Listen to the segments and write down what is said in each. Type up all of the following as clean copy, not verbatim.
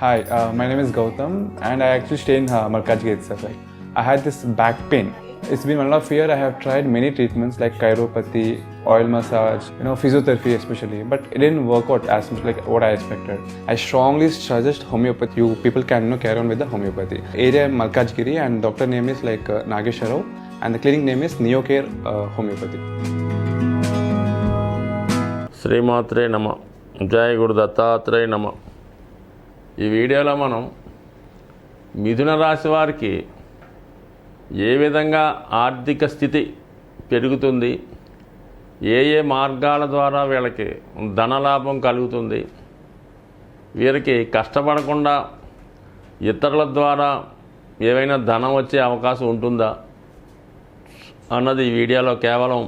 Hi, my name is Gautam, and I actually stay in Markajgir itself. Like, I had this back pain. It's been 1.5 years. I have tried many treatments like chiropathy, oil massage, physiotherapy especially, but it didn't work out as much like what I expected. I strongly suggest homeopathy. You people can carry on with the homeopathy. Area Markajgiri, and doctor name is like Nageswar Rao, and the clinic name is Neocare Homeopathy. శ్రీమాత్రే నమ. జయ గురు దత్తాత్రేయ నమ. ఈ వీడియోలో మనం మిథున రాశి వారికి ఏ విధంగా ఆర్థిక స్థితి పెరుగుతుంది, ఏ మార్గాల ద్వారా వీళ్ళకి ధనలాభం కలుగుతుంది, వీరికి కష్టపడకుండా ఇతరుల ద్వారా ఏవైనా ధనం వచ్చే అవకాశం ఉంటుందా అన్నది ఈ వీడియోలో కేవలం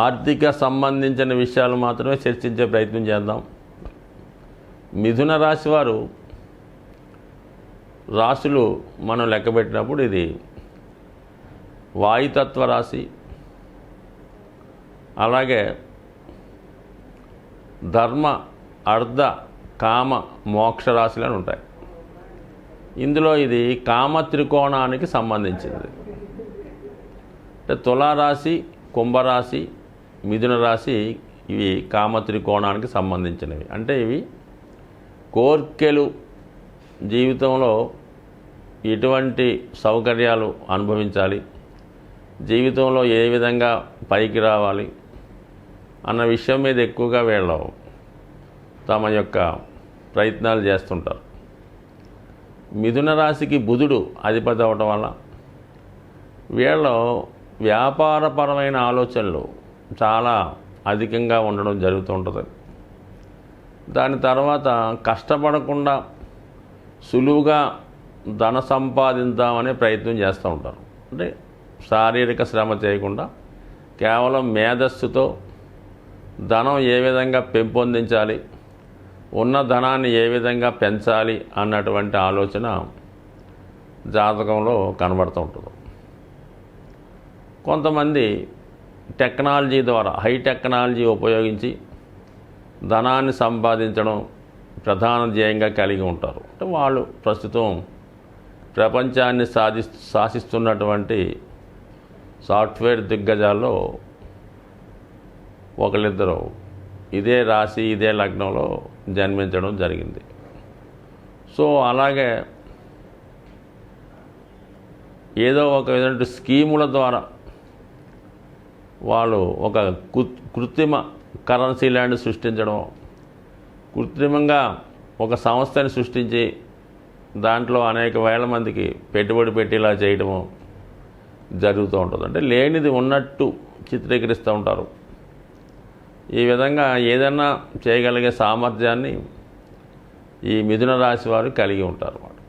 ఆర్థిక సంబంధించిన విషయాలు మాత్రమే చర్చించే ప్రయత్నం చేద్దాం. మిథున రాశి వారు రాశులు మనం లెక్కబెట్టినప్పుడు ఇది వాయుతత్వ రాశి, అలాగే ధర్మ, అర్ధ, కామ, మోక్ష రాశులు అని ఉంటాయి. ఇందులో ఇది కామ త్రికోణానికి సంబంధించింది. అంటే తులారాశి, కుంభరాశి, మిథున రాశి ఇవి కామ త్రికోణానికి సంబంధించినవి. అంటే ఇవి కోర్కెలు, జీవితంలో ఎటువంటి సౌకర్యాలు అనుభవించాలి, జీవితంలో ఏ విధంగా పైకి రావాలి అన్న విషయం మీద ఎక్కువగా వీళ్ళు తమ యొక్క ప్రయత్నాలు చేస్తుంటారు. మిథున రాశికి బుధుడు అధిపతి అవటం వల్ల వీళ్ళు వ్యాపారపరమైన ఆలోచనలు చాలా అధికంగా ఉండడం జరుగుతూ ఉంటుంది. దాని తర్వాత కష్టపడకుండా సులువుగా ధన సంపాదిద్దామనే ప్రయత్నం చేస్తూ ఉంటారు. అంటే శారీరక శ్రమ చేయకుండా కేవలం మేధస్సుతో ధనం ఏ విధంగా పెంపొందించాలి, ఉన్న ధనాన్ని ఏ విధంగా పెంచాలి అన్నటువంటి ఆలోచన జాతకంలో కనబడుతూ ఉంటుంది. కొంతమంది టెక్నాలజీ ద్వారా, హై టెక్నాలజీ ఉపయోగించి ధనాన్ని సంపాదించడం ప్రధాన ధ్యేయంగా కలిగి ఉంటారు. అంటే వాళ్ళు ప్రస్తుతం ప్రపంచాన్ని శాసిస్తున్నటువంటి సాఫ్ట్వేర్ దిగ్గజాల్లో ఒకళ్ళిద్దరు ఇదే రాశి, ఇదే లగ్నంలో జన్మించడం జరిగింది. సో అలాగే ఏదో ఒక విధమైన స్కీముల ద్వారా వాళ్ళు ఒక కృత్రిమ కరెన్సీ ల్యాండ్ సృష్టించడం, కృత్రిమంగా ఒక సంస్థని సృష్టించి దాంట్లో అనేక వేల మందికి పెట్టుబడి పెట్టేలా చేయడము జరుగుతూ ఉంటుంది. అంటే లేనిది ఉన్నట్టు చిత్రీకరిస్తూ ఉంటారు. ఈ విధంగా ఏదన్నా చేయగలిగే సామర్థ్యాన్ని ఈ మిథున రాశి వారు కలిగి ఉంటారు అన్నమాట.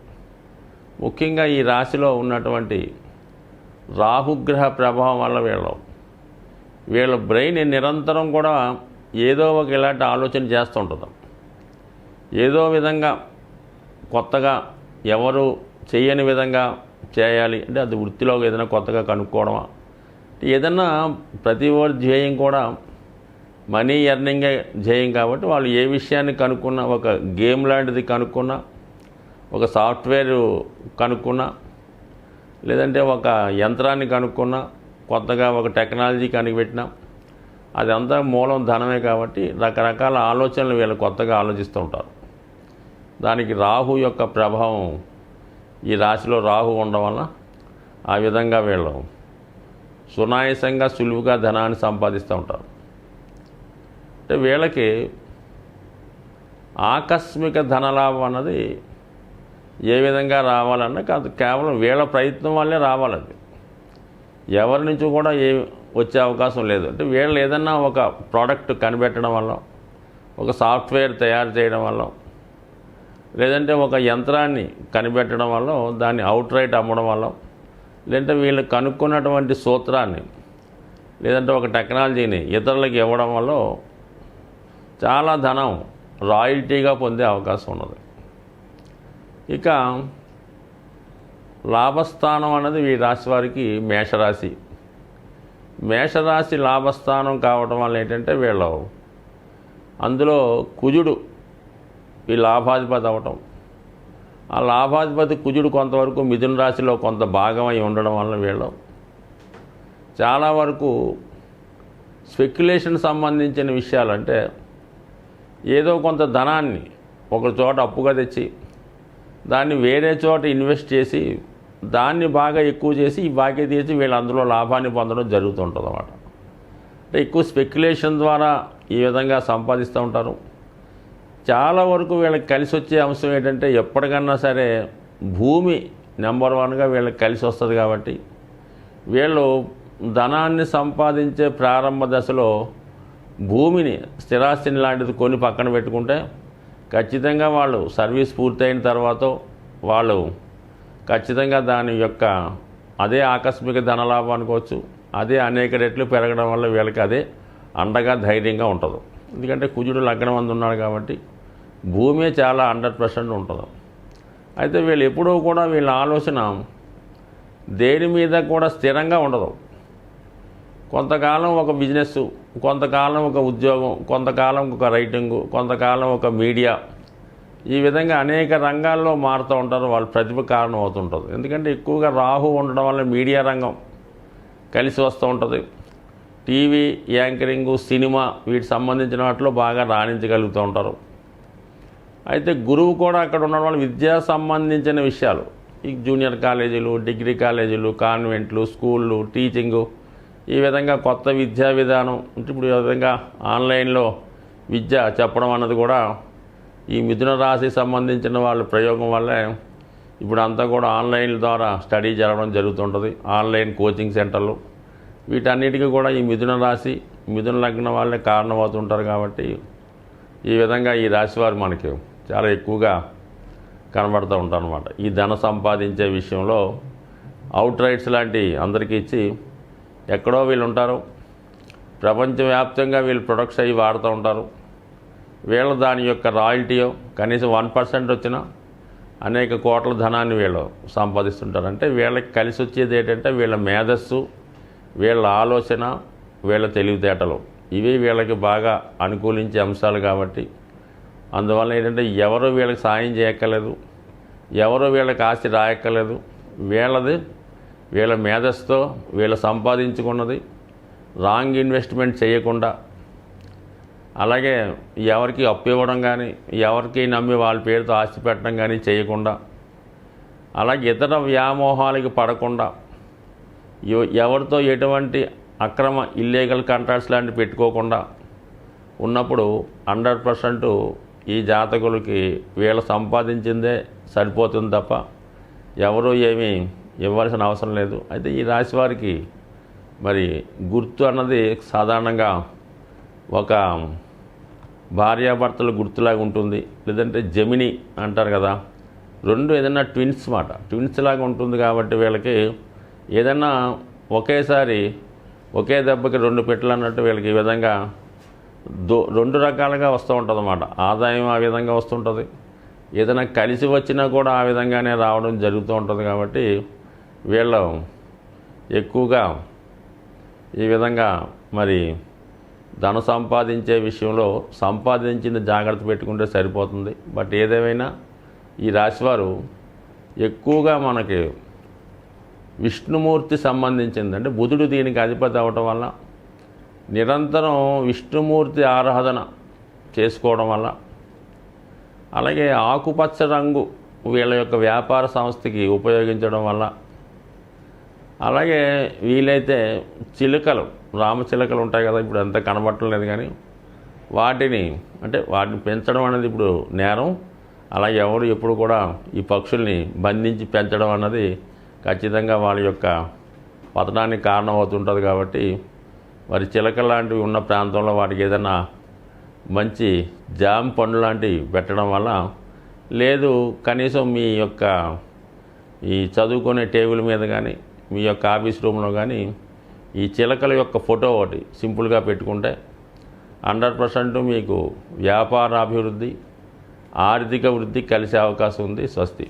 ముఖ్యంగా ఈ రాశిలో ఉన్నటువంటి రాహుగ్రహ ప్రభావం వల్ల వీళ్ళ బ్రెయిన్ నిరంతరం కూడా ఏదో ఒక ఇలాంటి ఆలోచన చేస్తూ ఉంటుంది. ఏదో విధంగా కొత్తగా ఎవరు చేయని విధంగా చేయాలి, అంటే అది వృత్తిలో ఏదైనా కొత్తగా కనుక్కోవడమా, ఏదన్నా ప్రతి ఒక్కరి ధ్యేయం కూడా మనీ ఎర్నింగే ధ్యేయం. కాబట్టి వాళ్ళు ఏ విషయాన్ని కనుక్కున్నా, ఒక గేమ్ లాంటిది కనుక్కున్నా, ఒక సాఫ్ట్వేర్ కనుక్కున్నా, లేదంటే ఒక యంత్రాన్ని కనుక్కున్నా, కొత్తగా ఒక టెక్నాలజీ కనిపెట్టినా, అదంతా మూలం ధనమే. కాబట్టి రకరకాల ఆలోచనలు వీళ్ళు కొత్తగా ఆలోచిస్తూ ఉంటారు. దానికి రాహు యొక్క ప్రభావం, ఈ రాశిలో రాహు ఉండడం వల్ల ఆ విధంగా వీళ్ళు సునాయాసంగా సులువుగా ధనాన్ని సంపాదిస్తూ ఉంటారు. అంటే వీళ్ళకి ఆకస్మిక ధనలాభం అన్నది ఏ విధంగా రావాలన్నా కాదు, కేవలం వీళ్ళ ప్రయత్నం వల్లే రావాలండి. ఎవరి నుంచి కూడా వచ్చే అవకాశం లేదు. అంటే వీళ్ళు ఏదన్నా ఒక ప్రోడక్ట్ కనిపెట్టడం వల్ల, ఒక సాఫ్ట్వేర్ తయారు చేయడం వల్ల, లేదంటే ఒక యంత్రాన్ని కనిపెట్టడం వల్ల, దాన్ని అవుట్ రైట్ అమ్మడం వల్ల, లేదంటే వీళ్ళు కనుక్కున్నటువంటి సూత్రాన్ని, లేదంటే ఒక టెక్నాలజీని ఇతరులకు ఇవ్వడం వల్ల చాలా ధనం రాయల్టీగా పొందే అవకాశం ఉన్నది. ఇక లాభస్థానం అన్నది ఈ రాశి వారికి మేషరాశి. మేషరాశి లాభస్థానం కావడం వల్ల ఏంటంటే వీళ్ళు అందులో కుజుడు ఈ లాభాధిపతి అవ్వటం, ఆ లాభాధిపతి కుజుడు కొంతవరకు మిథున రాశిలో కొంత భాగమై ఉండడం వల్ల వీళ్ళు చాలా వరకు స్పెక్యులేషన్ సంబంధించిన విషయాలంటే ఏదో కొంత ధనాన్ని ఒక చోట అప్పుగా తెచ్చి దాన్ని వేరే చోట ఇన్వెస్ట్ చేసి దాన్ని బాగా ఎక్కువ చేసి ఈ బాకీ తీసి వీళ్ళు అందులో లాభాన్ని పొందడం జరుగుతుంటుంది అన్నమాట. అంటే ఎక్కువ స్పెక్యులేషన్ ద్వారా ఈ విధంగా సంపాదిస్తూ ఉంటారు. చాలా వరకు వీళ్ళకి కలిసి వచ్చే అంశం ఏంటంటే ఎప్పటికన్నా సరే భూమి నెంబర్ వన్గా వీళ్ళకి కలిసి వస్తుంది. కాబట్టి వీళ్ళు ధనాన్ని సంపాదించే ప్రారంభ దశలో భూమిని స్థిరాస్తిని లాంటిది కొని పక్కన పెట్టుకుంటే ఖచ్చితంగా వాళ్ళు సర్వీస్ పూర్తయిన తర్వాత వాళ్ళు ఖచ్చితంగా దాని యొక్క అదే ఆకస్మిక ధనలాభం అనుకోవచ్చు, అదే అనేక రెట్లు పెరగడం వల్ల వీళ్ళకి అదే అండగా ధైర్యంగా ఉంటుంది. ఎందుకంటే కుజుడు లగ్నం అందు ఉన్నాడు కాబట్టి భూమే చాలా 100% ఉంటుంది. అయితే వీళ్ళు ఎప్పుడూ కూడా వీళ్ళ ఆలోచన దేని మీద కూడా స్థిరంగా ఉండదు. కొంతకాలం ఒక బిజినెస్, కొంతకాలం ఒక ఉద్యోగం, కొంతకాలం ఒక రైటింగు, కొంతకాలం ఒక మీడియా, ఈ విధంగా అనేక రంగాల్లో మారుతూ ఉంటారు. వాళ్ళ ప్రతిభ కారణం అవుతుంటుంది. ఎందుకంటే ఎక్కువగా రాహు ఉండడం వల్ల మీడియా రంగం కలిసి వస్తూ ఉంటుంది. టీవీ యాంకరింగు, సినిమా వీటికి సంబంధించిన వాటిలో బాగా రాణించగలుగుతూ ఉంటారు. అయితే గురువు కూడా అక్కడ ఉండడం వల్ల విద్యా సంబంధించిన విషయాలు, ఈ జూనియర్ కాలేజీలు, డిగ్రీ కాలేజీలు, కాన్వెంట్లు, స్కూళ్ళు, టీచింగు, ఈ విధంగా కొత్త విద్యా విధానం, ఇప్పుడు ఈ విధంగా ఆన్లైన్లో విద్య చెప్పడం అన్నది కూడా ఈ మిథున రాశి సంబంధించిన వాళ్ళ ప్రయోగం వల్లే ఇప్పుడు అంతా కూడా ఆన్లైన్ ద్వారా స్టడీ జరగడం జరుగుతుంటుంది. ఆన్లైన్ కోచింగ్ సెంటర్లు, వీటన్నిటికీ కూడా ఈ మిథున రాశి, మిథున లగ్నం వాళ్ళే కారణమవుతుంటారు. కాబట్టి ఈ విధంగా ఈ రాశి వారు మనకి చాలా ఎక్కువగా కనబడుతూ ఉంటారు అన్నమాట. ఈ ధన సంపాదించే విషయంలో అవుట్ రైట్స్ లాంటి అందరికీ ఇచ్చి ఎక్కడో వీళ్ళు ఉంటారు. ప్రపంచవ్యాప్తంగా వీళ్ళు ప్రొడక్ట్స్ అవి వాడుతూ ఉంటారు. వీళ్ళు దాని యొక్క రాయల్టీయో కనీసం 1% వచ్చినా అనేక కోట్ల ధనాన్ని వీళ్ళు సంపాదిస్తుంటారు. అంటే వీళ్ళకి కలిసి వచ్చేది ఏంటంటే వీళ్ళ మేధస్సు, వీళ్ళ ఆలోచన, వీళ్ళ తెలివితేటలు, ఇవి వీళ్ళకి బాగా అనుకూలించే అంశాలు. కాబట్టి అందువల్ల ఏంటంటే ఎవరు వీళ్ళకి సాయం చేయక్కర్లేదు, ఎవరు వీళ్ళకి ఆస్తి రాయక్కర్లేదు. వీళ్ళది వీళ్ళ మేధస్సుతో వీళ్ళు సంపాదించుకున్నది రాంగ్ ఇన్వెస్ట్మెంట్ చేయకుండా, అలాగే ఎవరికి అప్పు ఇవ్వడం కానీ, ఎవరికి నమ్మి వాళ్ళ పేరుతో ఆస్తి పెట్టడం కానీ చేయకుండా, అలాగే ఇతర వ్యామోహాలకి పడకుండా, ఎవరితో ఎటువంటి అక్రమ ఇల్లీగల్ కాంట్రాక్ట్స్ లాంటివి పెట్టుకోకుండా ఉన్నప్పుడు 100% ఈ జాతకులకి వీళ్ళు సంపాదించిందే సరిపోతుంది తప్ప ఎవరు ఏమీ ఇవ్వాల్సిన అవసరం లేదు. అయితే ఈ రాశి వారికి మరి గుర్తు అన్నది సాధారణంగా ఒక భార్యాభర్తల గుర్తులాగా ఉంటుంది, లేదంటే జెమిని అంటారు కదా, రెండు ఏదైనా ట్విన్స్ మాట, ట్విన్స్ లాగా ఉంటుంది. కాబట్టి వీళ్ళకి ఏదైనా ఒకేసారి ఒకే దెబ్బకి 2 పెట్టెలు అన్నట్టు వీళ్ళకి ఈ విధంగా 2 రకాలుగా వస్తూ ఉంటుంది అన్నమాట. ఆదాయం ఆ విధంగా వస్తుంటుంది, ఏదైనా కలిసి వచ్చినా కూడా ఆ విధంగానే రావడం జరుగుతూ ఉంటుంది. కాబట్టి వీళ్ళు ఎక్కువగా ఈ విధంగా మరి ధన సంపాదించే విషయంలో సంపాదించింది జాగ్రత్త పెట్టుకుంటే సరిపోతుంది. బట్ ఏదేమైనా ఈ రాశివారు ఎక్కువగా మనకి విష్ణుమూర్తి సంబంధించింది, అంటే బుధుడు దీనికి అధిపతి అవ్వటం వల్ల నిరంతరం విష్ణుమూర్తి ఆరాధన చేసుకోవడం వల్ల, అలాగే ఆకుపచ్చ రంగు వీళ్ళ యొక్క వ్యాపార సంస్థకి ఉపయోగించడం వల్ల, అలాగే వీలైతే చిలుకలు, రామచిలుకలు ఉంటాయి కదా, ఇప్పుడు అంతా కనబడటం లేదు కానీ వాటిని పెంచడం అనేది ఇప్పుడు నేరం. అలా ఎవరు ఎప్పుడు కూడా ఈ పక్షుల్ని బంధించి పెంచడం అన్నది ఖచ్చితంగా వాళ్ళ యొక్క పతనానికి కారణం అవుతుంటుంది. కాబట్టి మరి చిలకలు లాంటివి ఉన్న ప్రాంతంలో వాటికి ఏదైనా మంచి జామ పండు లాంటివి పెట్టడం వల్ల, లేదు కనీసం మీ యొక్క ఈ చదువుకునే టేబుల్ మీద కానీ, మీ యొక్క ఆఫీస్ రూమ్లో కానీ ఈ చిలకల యొక్క ఫోటో ఒకటి సింపుల్గా పెట్టుకుంటే 100% మీకు వ్యాపార అభివృద్ధి, ఆర్థిక వృద్ధి కలిసే అవకాశం ఉంది. స్వస్తి.